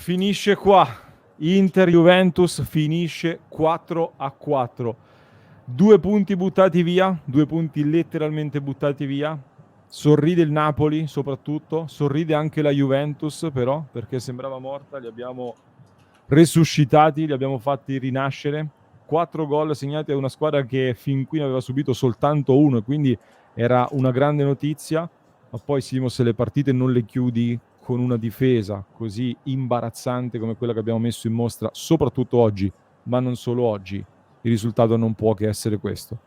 Finisce qua. Inter-Juventus finisce 4-4. 2 punti buttati via, 2 punti letteralmente buttati via. Sorride il Napoli soprattutto, sorride anche la Juventus però, perché sembrava morta, li abbiamo resuscitati, li abbiamo fatti rinascere. 4 gol segnati a una squadra che fin qui ne aveva subito soltanto uno, quindi era una grande notizia. Ma poi Simo, se le partite non le chiudi con una difesa così imbarazzante come quella che abbiamo messo in mostra, soprattutto oggi, ma non solo oggi, il risultato non può che essere questo.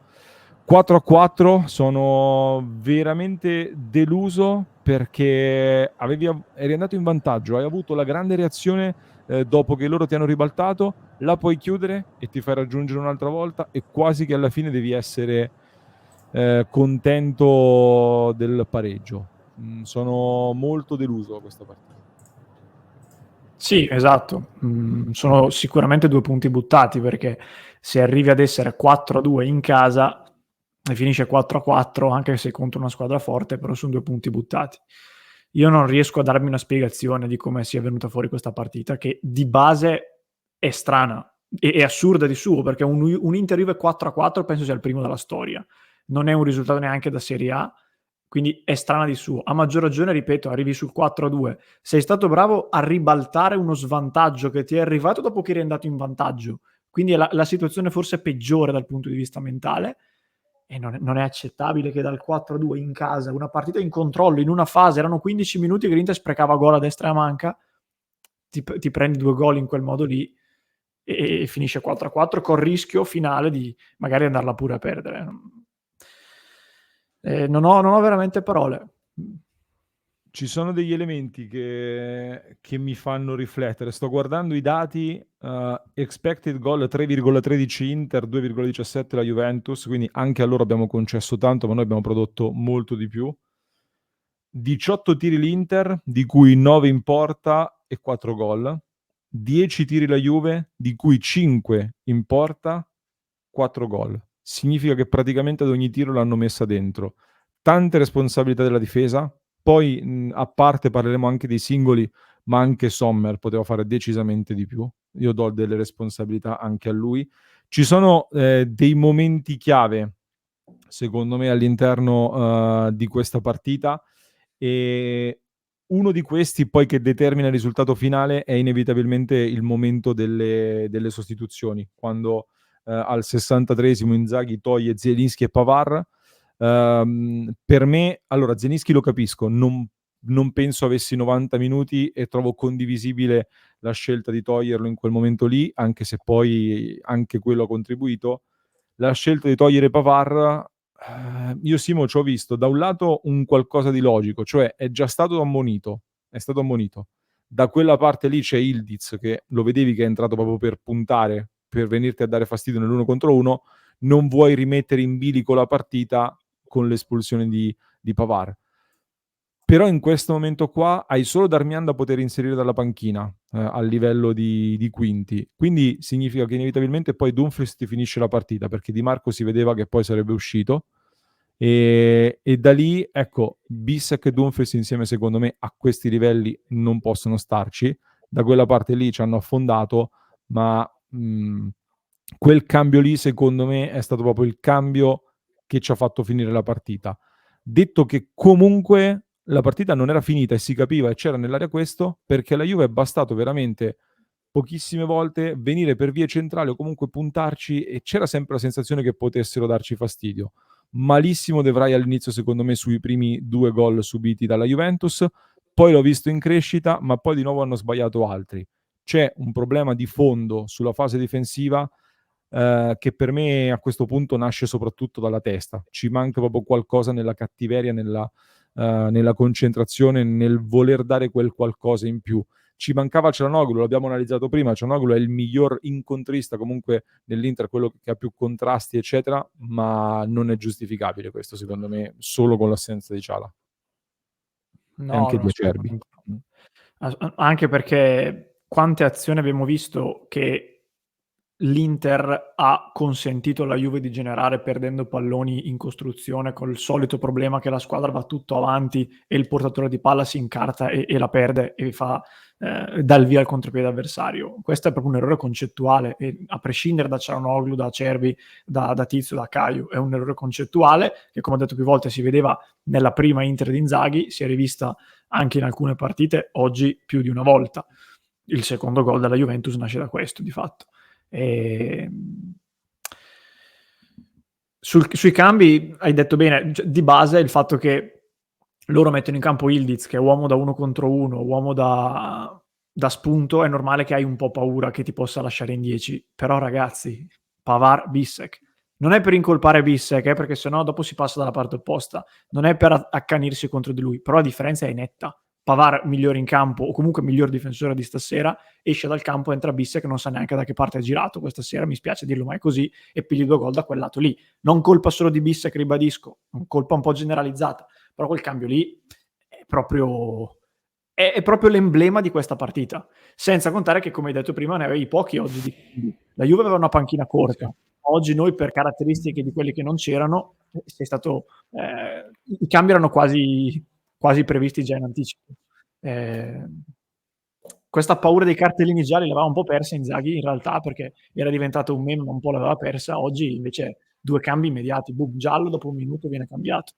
4-4, sono veramente deluso perché eri andato in vantaggio, hai avuto la grande reazione dopo che loro ti hanno ribaltato, la puoi chiudere e ti fai raggiungere un'altra volta e quasi che alla fine devi essere contento del pareggio. Sono molto deluso da questa partita. Sì, esatto. Sono sicuramente 2 punti buttati, perché se arrivi ad essere 4-2 in casa e finisce 4-4, anche se contro una squadra forte, però sono 2 punti buttati. Io non riesco a darmi una spiegazione di come sia venuta fuori questa partita, che di base è strana e è assurda di suo, perché un Inter-Juve 4-4 penso sia il primo della storia. Non è un risultato neanche da Serie A, quindi è strana di suo. A maggior ragione, ripeto, arrivi sul 4-2. Sei stato bravo a ribaltare uno svantaggio che ti è arrivato dopo che eri andato in vantaggio. Quindi è la situazione forse peggiore dal punto di vista mentale. E non è accettabile che dal 4-2 in casa, una partita in controllo, in una fase, erano 15 minuti che l'Inter sprecava gol a destra e a manca, ti prendi 2 gol in quel modo lì e finisce 4-4 col rischio finale di magari andarla pure a perdere. Non ho veramente parole. Ci sono degli elementi che mi fanno riflettere. Sto guardando i dati, expected goal 3,13 Inter, 2,17 la Juventus, quindi anche a loro abbiamo concesso tanto, ma noi abbiamo prodotto molto di più. 18 tiri l'Inter, di cui 9 in porta e 4 gol. 10 tiri la Juve, di cui 5 in porta, 4 gol. Significa che praticamente ad ogni tiro l'hanno messa dentro. Tante responsabilità della difesa. Poi, a parte, parleremo anche dei singoli, ma anche Sommer poteva fare decisamente di più. Io do delle responsabilità anche a lui. Ci sono dei momenti chiave, secondo me, all'interno di questa partita, e uno di questi poi che determina il risultato finale è inevitabilmente il momento delle sostituzioni, quando al 63esimo Inzaghi toglie Zielinski e Pavard. Per me, allora, Zielinski lo capisco, non penso avessi 90 minuti e trovo condivisibile la scelta di toglierlo in quel momento lì, anche se poi anche quello ha contribuito. La scelta di togliere Pavard, io Simo ci ho visto da un lato un qualcosa di logico, cioè è già stato ammonito, è stato ammonito. Da quella parte lì c'è Ildiz che lo vedevi che è entrato proprio per puntare, per venirti a dare fastidio nell'uno contro uno, non vuoi rimettere in bilico la partita con l'espulsione di Pavard. Però in questo momento qua hai solo Darmian da poter inserire dalla panchina a livello di quinti. Quindi significa che inevitabilmente poi Dumfries ti finisce la partita, perché Di Marco si vedeva che poi sarebbe uscito. E da lì, ecco, Bissek e Dumfries insieme secondo me a questi livelli non possono starci. Da quella parte lì ci hanno affondato, ma quel cambio lì secondo me è stato proprio il cambio che ci ha fatto finire la partita. Detto che comunque la partita non era finita e si capiva e c'era nell'aria questo, perché alla Juve è bastato veramente pochissime volte venire per vie centrali o comunque puntarci e c'era sempre la sensazione che potessero darci fastidio. Malissimo De Vrij all'inizio secondo me sui primi 2 gol subiti dalla Juventus, poi l'ho visto in crescita, ma poi di nuovo hanno sbagliato altri. C'è un problema di fondo sulla fase difensiva che per me a questo punto nasce soprattutto dalla testa. Ci manca proprio qualcosa nella cattiveria, nella concentrazione, nel voler dare quel qualcosa in più. Ci mancava Cianoglu, l'abbiamo analizzato prima, Cianoglu è il miglior incontrista comunque nell'Inter, quello che ha più contrasti eccetera, ma non è giustificabile questo secondo me solo con l'assenza di Ciala e No, anche no, di Acerbi. assolutamente. Anche perché quante azioni abbiamo visto che l'Inter ha consentito alla Juve di generare perdendo palloni in costruzione, col solito problema che la squadra va tutto avanti e il portatore di palla si incarta e la perde e fa dà il via al contropiede avversario. Questo è proprio un errore concettuale, e a prescindere da Cialanoglu, da Acerbi, da Tizio, da Caio, è un errore concettuale che, come ho detto più volte, si vedeva nella prima Inter di Inzaghi, si è rivista anche in alcune partite, oggi più di una volta. Il secondo gol della Juventus nasce da questo, di fatto. Sui cambi hai detto bene, di base il fatto che loro mettono in campo Ildiz, che è uomo da 1 contro 1, uomo da spunto, è normale che hai un po' paura che ti possa lasciare in 10. Però ragazzi, Pavard, Bissek, non è per incolpare Bissek, perché sennò dopo si passa dalla parte opposta, non è per accanirsi contro di lui, però la differenza è netta. Pavard migliore in campo, o comunque miglior difensore di stasera, esce dal campo, entra Bissek che non sa neanche da che parte è girato questa sera, mi spiace dirlo ma è così, e pigli 2 gol da quel lato lì. Non colpa solo di Bissek, ribadisco, colpa un po' generalizzata, però quel cambio lì è proprio l'emblema di questa partita, senza contare che, come hai detto prima, ne avevi pochi oggi. La Juve aveva una panchina corta, sì. Oggi noi, per caratteristiche di quelli che non c'erano, sei stato, i cambi erano quasi previsti già in anticipo. Questa paura dei cartellini gialli l'aveva un po' persa Inzaghi in realtà, perché era diventato un meme ma un po' l'aveva persa. Oggi invece 2 cambi immediati, boom, giallo, dopo un minuto viene cambiato.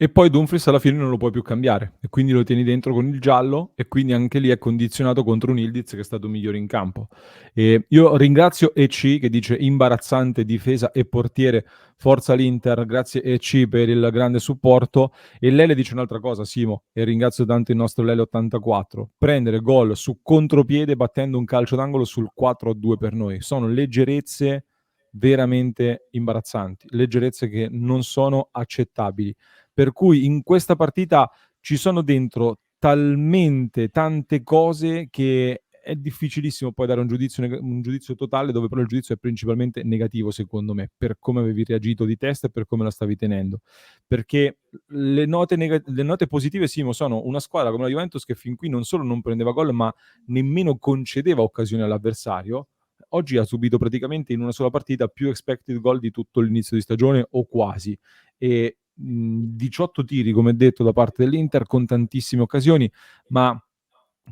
E poi Dumfries alla fine non lo puoi più cambiare e quindi lo tieni dentro con il giallo e quindi anche lì è condizionato contro un Ildiz che è stato migliore in campo. E io ringrazio EC che dice imbarazzante difesa e portiere, forza l'Inter, grazie EC per il grande supporto. E Lele dice un'altra cosa, Simo, e ringrazio tanto il nostro Lele 84, prendere gol su contropiede battendo un calcio d'angolo sul 4-2 per noi. Sono leggerezze veramente imbarazzanti, leggerezze che non sono accettabili. Per cui in questa partita ci sono dentro talmente tante cose che è difficilissimo poi dare un giudizio totale, dove però il giudizio è principalmente negativo secondo me, per come avevi reagito di testa e per come la stavi tenendo. Perché le note positive, Simo, sono una squadra come la Juventus che fin qui non solo non prendeva gol, ma nemmeno concedeva occasioni all'avversario. Oggi ha subito praticamente in una sola partita più expected goal di tutto l'inizio di stagione o quasi. E 18 tiri, come detto, da parte dell'Inter, con tantissime occasioni, ma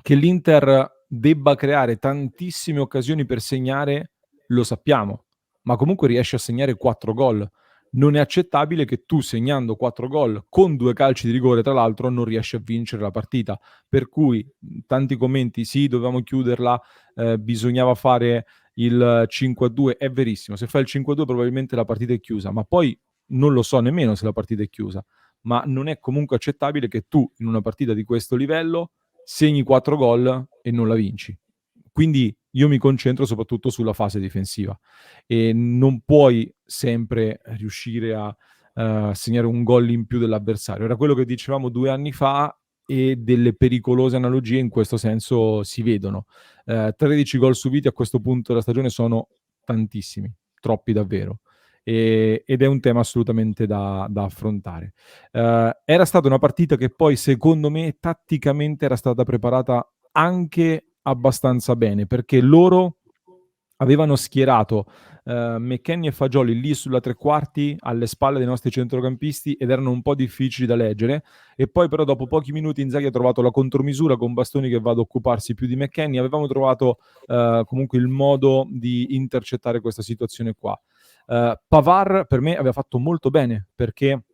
che l'Inter debba creare tantissime occasioni per segnare, lo sappiamo, ma comunque riesce a segnare 4 gol. Non è accettabile che tu, segnando 4 gol con 2 calci di rigore, tra l'altro, non riesci a vincere la partita. Per cui tanti commenti, sì, dovevamo chiuderla, bisognava fare il 5-2, è verissimo. Se fai il 5-2 probabilmente la partita è chiusa, ma poi non lo so nemmeno se la partita è chiusa, ma non è comunque accettabile che tu in una partita di questo livello segni 4 gol e non la vinci. Quindi io mi concentro soprattutto sulla fase difensiva e non puoi sempre riuscire a segnare un gol in più dell'avversario. Era quello che dicevamo 2 anni fa e delle pericolose analogie in questo senso si vedono. 13 gol subiti a questo punto della stagione sono tantissimi, troppi davvero. Ed è un tema assolutamente da affrontare. Era stata una partita che poi secondo me tatticamente era stata preparata anche abbastanza bene, perché loro avevano schierato McKennie e Fagioli lì sulla tre quarti alle spalle dei nostri centrocampisti ed erano un po' difficili da leggere, e poi però dopo pochi minuti Inzaghi ha trovato la contromisura con Bastoni che va ad occuparsi più di McKennie. Avevamo trovato comunque il modo di intercettare questa situazione qua. Pavard per me aveva fatto molto bene, perché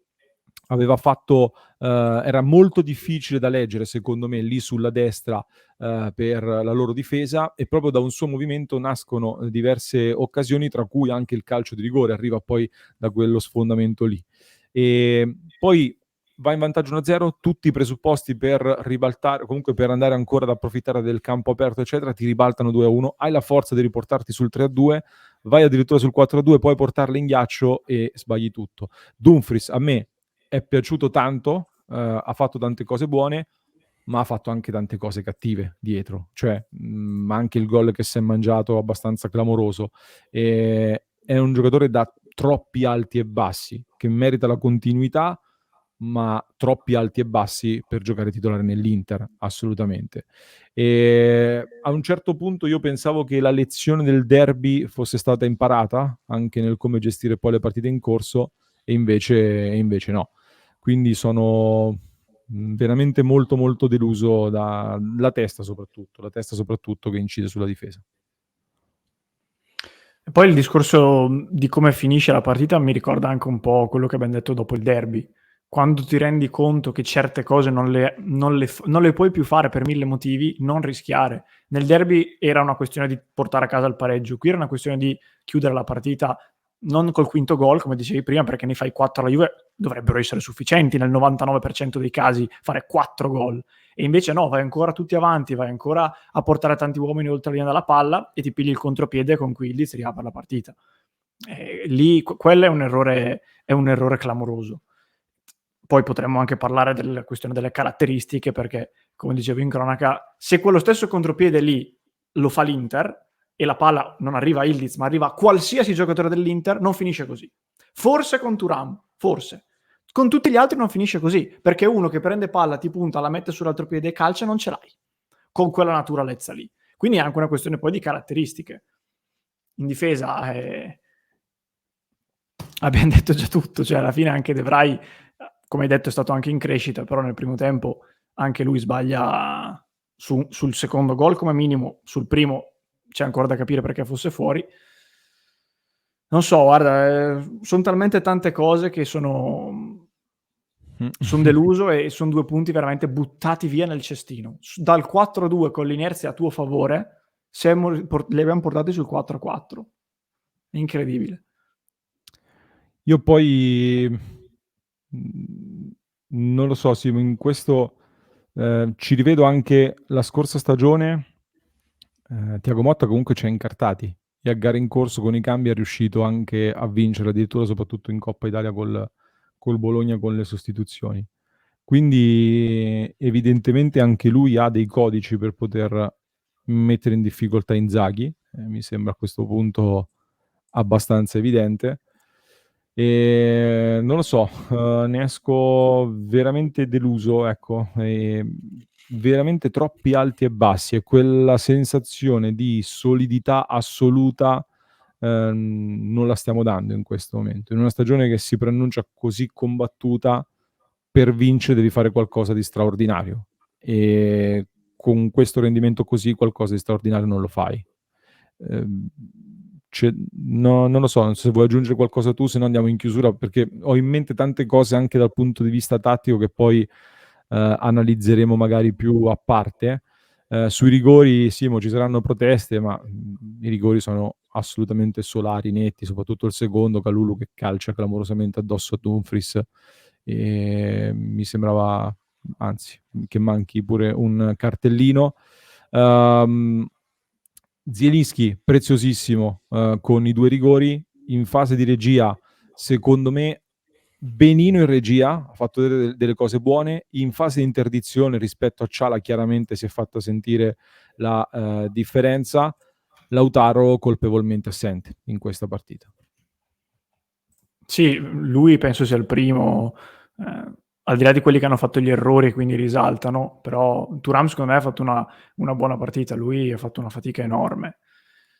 aveva fatto era molto difficile da leggere secondo me lì sulla destra per la loro difesa, e proprio da un suo movimento nascono diverse occasioni, tra cui anche il calcio di rigore arriva poi da quello sfondamento lì. E poi va in vantaggio 1-0, tutti i presupposti per ribaltare, comunque per andare ancora ad approfittare del campo aperto eccetera, ti ribaltano 2-1, hai la forza di riportarti sul 3-2, vai addirittura sul 4-2, puoi portarli in ghiaccio e sbagli tutto. Dumfries a me è piaciuto tanto, ha fatto tante cose buone, ma ha fatto anche tante cose cattive dietro, cioè anche il gol che si è mangiato abbastanza clamoroso. È un giocatore da troppi alti e bassi, che merita la continuità, ma troppi alti e bassi per giocare titolare nell'Inter, assolutamente. E a un certo punto io pensavo che la lezione del derby fosse stata imparata anche nel come gestire poi le partite in corso, e invece no. Quindi sono veramente molto molto deluso la testa soprattutto che incide sulla difesa. E poi il discorso di come finisce la partita mi ricorda anche un po' quello che abbiamo detto dopo il derby. Quando ti rendi conto che certe cose non le puoi più fare per mille motivi, non rischiare. Nel derby era una questione di portare a casa il pareggio, qui era una questione di chiudere la partita non col quinto gol, come dicevi prima, perché ne fai 4 alla Juve, dovrebbero essere sufficienti nel 99% dei casi fare 4 gol. E invece no, vai ancora tutti avanti, vai ancora a portare tanti uomini oltre la linea della palla e ti pigli il contropiede con cui Ildiz riapre la partita. Lì quello è un errore clamoroso. Poi potremmo anche parlare della questione delle caratteristiche, perché, come dicevo in cronaca, se quello stesso contropiede lì lo fa l'Inter e la palla non arriva a Ildiz, ma arriva a qualsiasi giocatore dell'Inter, non finisce così. Forse con Thuram, forse. Con tutti gli altri non finisce così, perché uno che prende palla, ti punta, la mette sull'altro piede e calcia, non ce l'hai, con quella naturalezza lì. Quindi è anche una questione poi di caratteristiche. In difesa abbiamo detto già tutto, cioè alla fine anche De Vrij, come hai detto, è stato anche in crescita, però nel primo tempo anche lui sbaglia sul secondo gol come minimo, sul primo c'è ancora da capire perché fosse fuori. Non so, guarda, sono talmente tante cose che sono deluso e sono 2 punti veramente buttati via nel cestino. Dal 4-2 con l'inerzia a tuo favore, li abbiamo portati sul 4-4. Incredibile. Io poi non lo so, Simo, in questo ci rivedo anche la scorsa stagione. Thiago Motta comunque ci ha incartati e a gare in corso con i cambi è riuscito anche a vincere, addirittura soprattutto in Coppa Italia col Bologna con le sostituzioni. Quindi evidentemente anche lui ha dei codici per poter mettere in difficoltà Inzaghi, mi sembra a questo punto abbastanza evidente. E non lo so, ne esco veramente deluso, ecco, veramente troppi alti e bassi e quella sensazione di solidità assoluta non la stiamo dando in questo momento. In una stagione che si preannuncia così combattuta, per vincere devi fare qualcosa di straordinario e con questo rendimento così qualcosa di straordinario non lo fai. No, non lo so, non so se vuoi aggiungere qualcosa tu, se no andiamo in chiusura perché ho in mente tante cose anche dal punto di vista tattico che poi analizzeremo magari più a parte. Sui rigori, Simo, ci saranno proteste, ma i rigori sono assolutamente solari, netti, soprattutto il secondo, Kalulu che calcia clamorosamente addosso a Dumfries. E mi sembrava, anzi, che manchi pure un cartellino. Zielinski, preziosissimo, con i 2 rigori. In fase di regia, secondo me, benino in regia, ha fatto delle cose buone. In fase di interdizione rispetto a Ciala chiaramente si è fatta sentire la differenza. Lautaro colpevolmente assente in questa partita. Sì, lui penso sia il primo, al di là di quelli che hanno fatto gli errori e quindi risaltano, però Thuram secondo me ha fatto una buona partita, lui ha fatto una fatica enorme.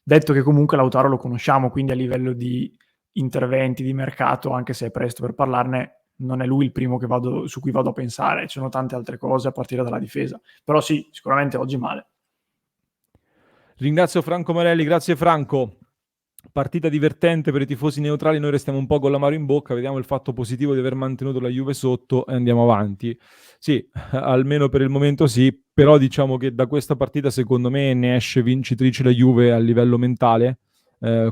Detto che comunque Lautaro lo conosciamo, quindi a livello di interventi di mercato, anche se è presto per parlarne, non è lui il primo su cui vado a pensare, ci sono tante altre cose a partire dalla difesa. Però sì, sicuramente oggi male. Ringrazio Franco Marelli, grazie Franco. Partita divertente per i tifosi neutrali, noi restiamo un po' con l'amaro in bocca, vediamo il fatto positivo di aver mantenuto la Juve sotto e andiamo avanti. Sì, almeno per il momento sì, però diciamo che da questa partita secondo me ne esce vincitrice la Juve a livello mentale,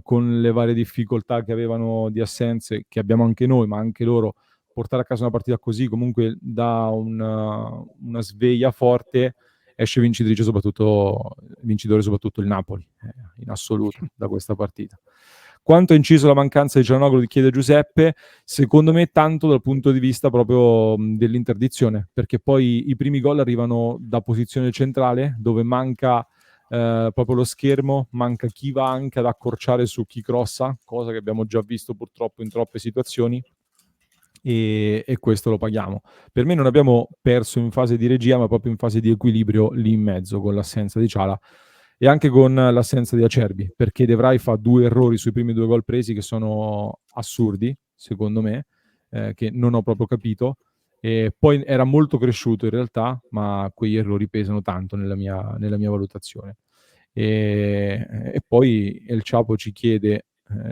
con le varie difficoltà che avevano di assenze, che abbiamo anche noi, ma anche loro. Portare a casa una partita così comunque dà una sveglia forte, esce vincitore soprattutto il Napoli, in assoluto, da questa partita. Quanto ha inciso la mancanza di Cialanoglu, chiede Giuseppe, secondo me tanto dal punto di vista proprio dell'interdizione, perché poi i primi gol arrivano da posizione centrale, dove manca proprio lo schermo, manca chi va anche ad accorciare su chi crossa, cosa che abbiamo già visto purtroppo in troppe situazioni, e questo lo paghiamo. Per me non abbiamo perso in fase di regia, ma proprio in fase di equilibrio lì in mezzo, con l'assenza di Ciala e anche con l'assenza di Acerbi, perché De Vrij fa 2 errori sui primi 2 gol presi che sono assurdi, secondo me, che non ho proprio capito. E poi era molto cresciuto in realtà, ma quegli errori pesano tanto nella mia valutazione. E poi El Chapo ci chiede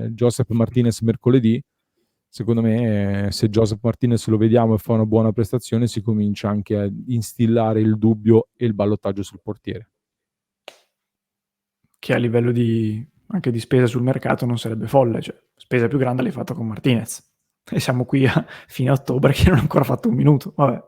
Joseph Martinez mercoledì. Secondo me, se Joseph Martinez lo vediamo e fa una buona prestazione, si comincia anche a instillare il dubbio e il ballottaggio sul portiere. Che a livello anche di spesa sul mercato non sarebbe folle, cioè spesa più grande l'hai fatta con Martinez. E siamo qui fine ottobre che non ha ancora fatto un minuto. Vabbè.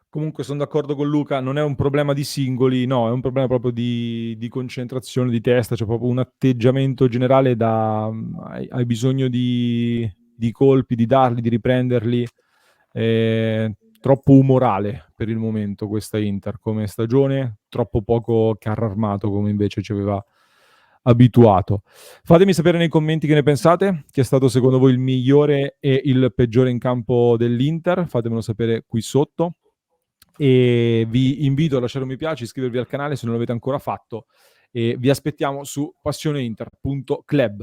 Comunque sono d'accordo con Luca, non è un problema di singoli, no, è un problema proprio di concentrazione di testa, c'è proprio un atteggiamento generale hai bisogno di colpi, di darli, di riprenderli. Troppo umorale per il momento questa Inter come stagione, troppo poco carro armato come invece ci aveva abituato. Fatemi sapere nei commenti che ne pensate, chi è stato secondo voi il migliore e il peggiore in campo dell'Inter, fatemelo sapere qui sotto. E vi invito a lasciare un mi piace, iscrivervi al canale se non l'avete ancora fatto e vi aspettiamo su passioneinter.club.